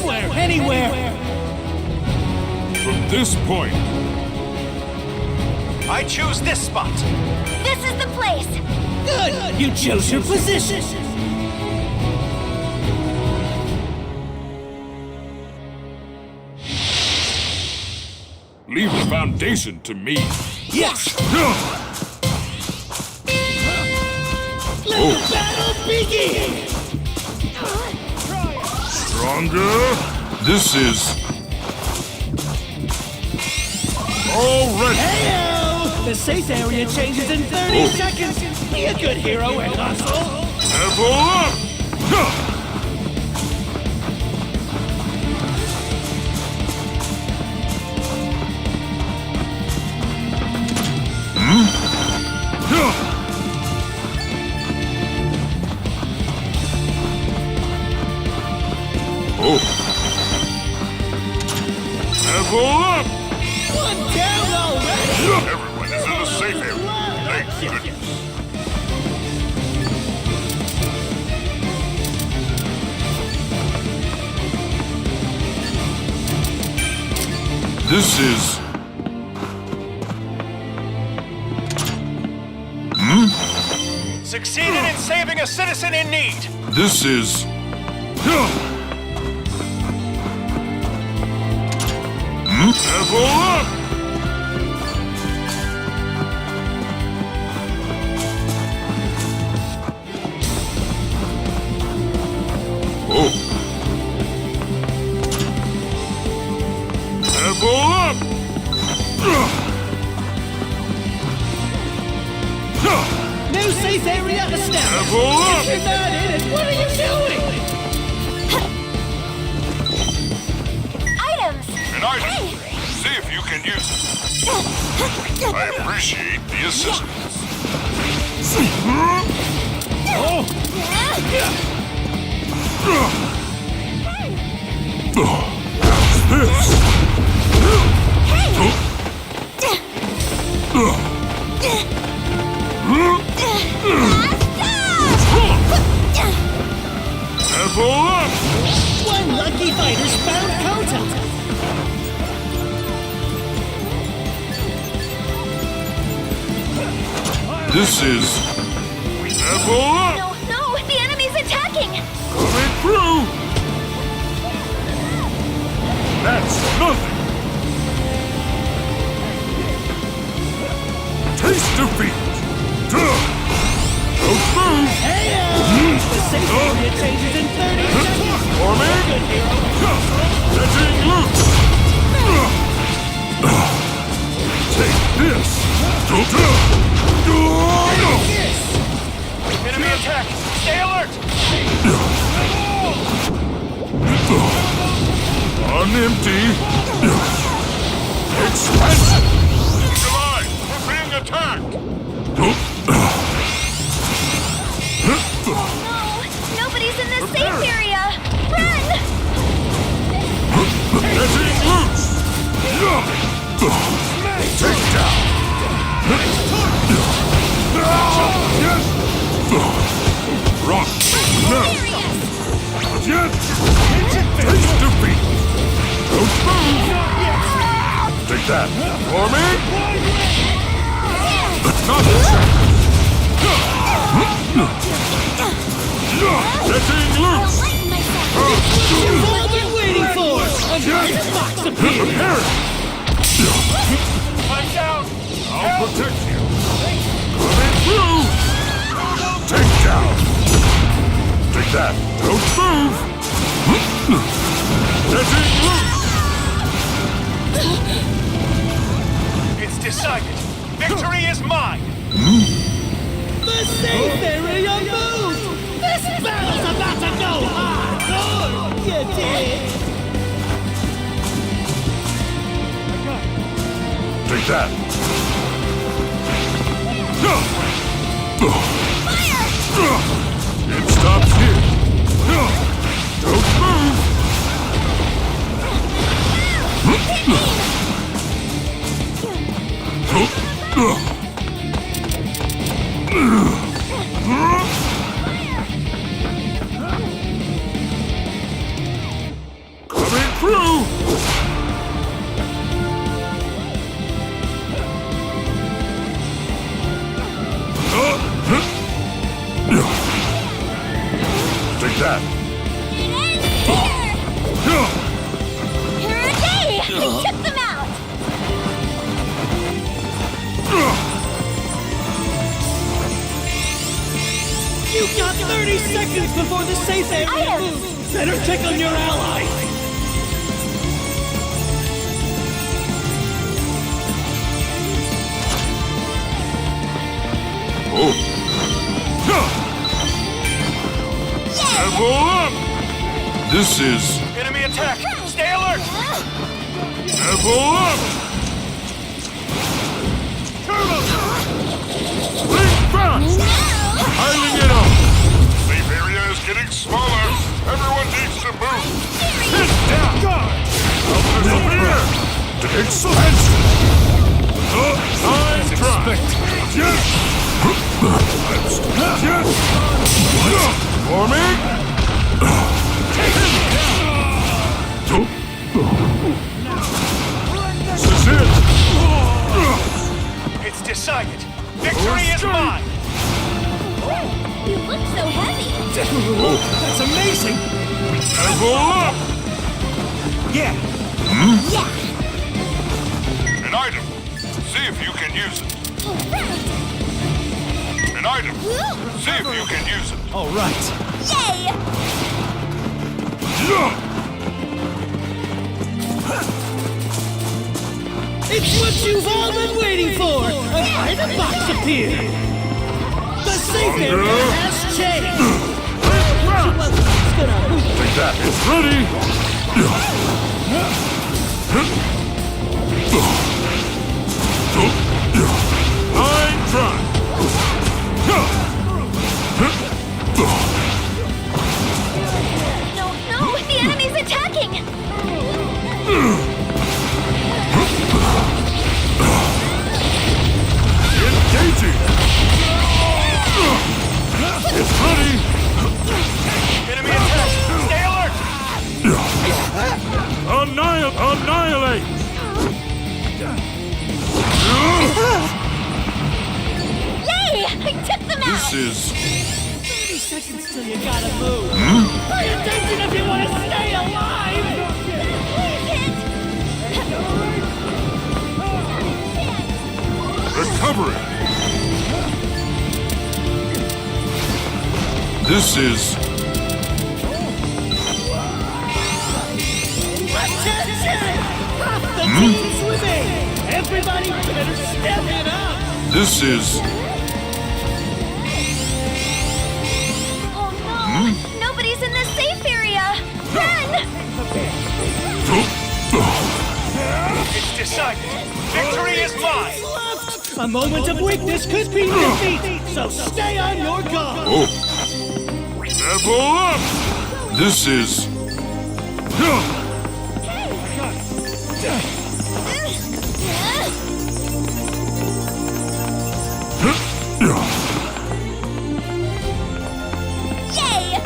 somewhere, anywhere. From this point, I choose this spot. This is the place! Good, you chose your position. leave the foundation to me. Yes! Let the battle begin! Stronger. This is already. Heyo! The safe area changes in 30 seconds. Be a good hero and hustle. Level up. Huh. Oh. Level up! One down already! Everyone is in a safe area. Thank goodness. This is... Succeeded in saving a citizen in need. This is... Level up! Oh. Level up! New safe area established! Level up! If you're not in it, what are you doing? Items! An item. See if you can use it. I appreciate the assistance. Oh! Level up! One lucky fighter's found Kota! This is... Level up! No, no! The enemy's attacking! Coming through! That's nothing! Taste defeat! Don't move! Heyo! The safe area changes in 30 seconds! For me? Good hero! Letting loose! Take this! Enemy attack. Stay alert. On empty! Expansion! July! We're being attacked! No! Nobody's in the safe area! Run! Getting loose! Take down! Rock! No! Yes! Taste defeat! Don't move! Take that! For me? Not a chance! Getting loose! What have been waiting for? A giant box appeared! I'm down. I'll protect you! Coming through! Take down! Take that! Don't move! Getting loose! It's decided. Victory is mine. The safe area moved! This battle's about to go hardcore! You did! Take that! It stops here! Don't move! seconds before the safe area Items. moves. Better check on your allies. Oh. Level up! This is Enemy attack! Stay alert! level up! Think fast! Piling it up! Safe area is getting smaller. Everyone needs to move. Sit down! Guard! Persevere! Excellent! I'm trying. Yes! Yes! Forming! This is it! It's decided! Victory is mine! You look so heavy. That's amazing. Level up! Yeah. Yeah. An item. See if you can use it. An item. See if you can use it. All right. Yay! It's what you've all been waiting for. An item box appeared. The safe area has changed. Well, it's gonna move. Take that. It's ready. I'm trying. No, no, the enemy's attacking. Engaging. It's ready. Enemy attack! Stay alert! Annihilate. Yay! I took them out. This is 30 seconds till you gotta move. Pay attention if you want to stay alive. recovery. This is Attention! Half the team's swimming. Everybody better step it up. this is Oh no! Nobody's in the safe area! Run! It's decided. Victory is mine. Left. A moment of weakness could be defeat, so stay on your guard. level up. This is Yay!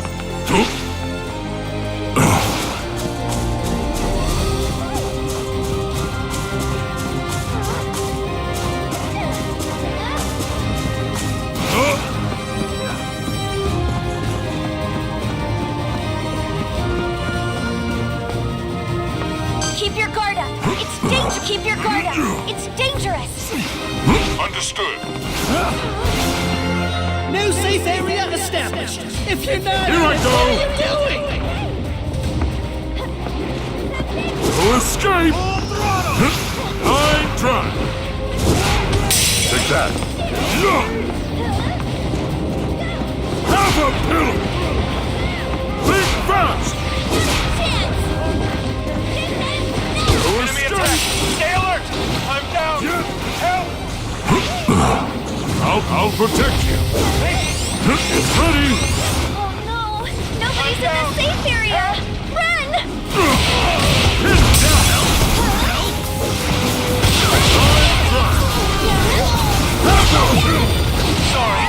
Keep your guard up. It's danger. Keep your guard up. It's dangerous. understood. New safe area established. If you're not, Here I go. what are you doing? No escape. I'm trying. Take that. Have a pillow. Think fast. No Enemy attack. escape. Stay alert. I'm down. Help. I'll protect you. It's ready. Oh no! Nobody's in the safe area! Run! Hit down. Sorry.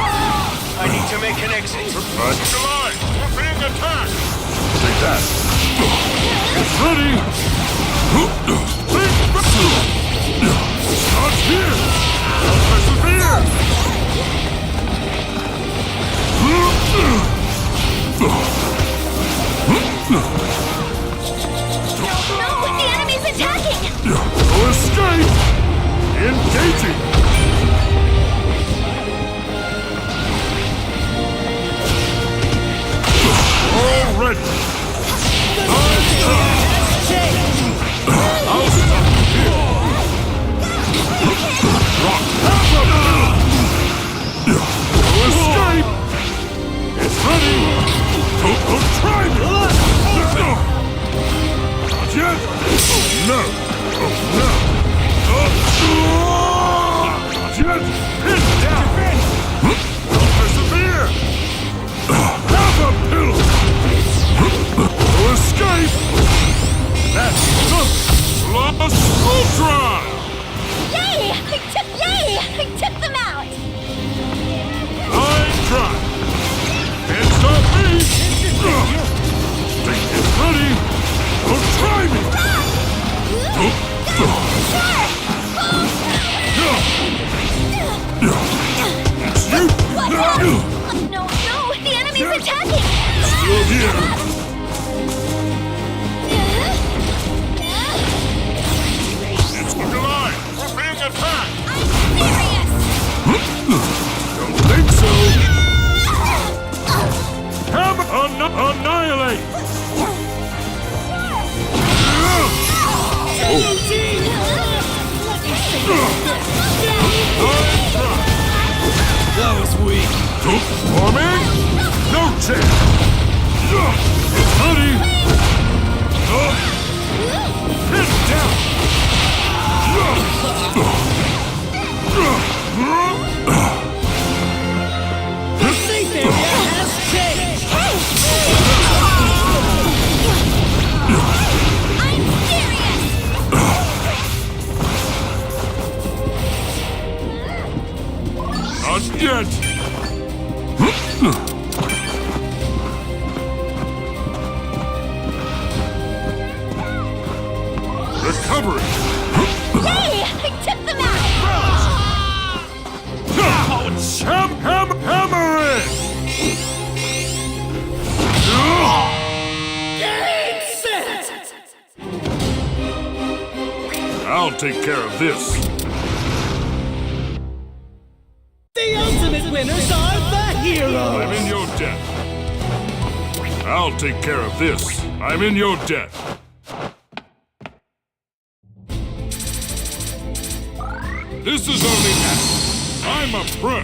I need to make an exit. Back to line. We're being attacked. Take that. It's ready. Think fast. Not here. I'll persevere. No! The enemy's attacking! No escape. Engaging. It's alive! We're being attacked! Furious! Don't think so! Annihilate! That was weak. Forming? No chance! Buddy! Hit down! The safe area has changed. I'm furious! Not yet! Recovery! Yay! I took them out! Hammer it! Game set. I'll take care of this. The ultimate winners are the I'm heroes. in your debt. I'll take care of this. I'm in your debt. This is only that. I'm a pro.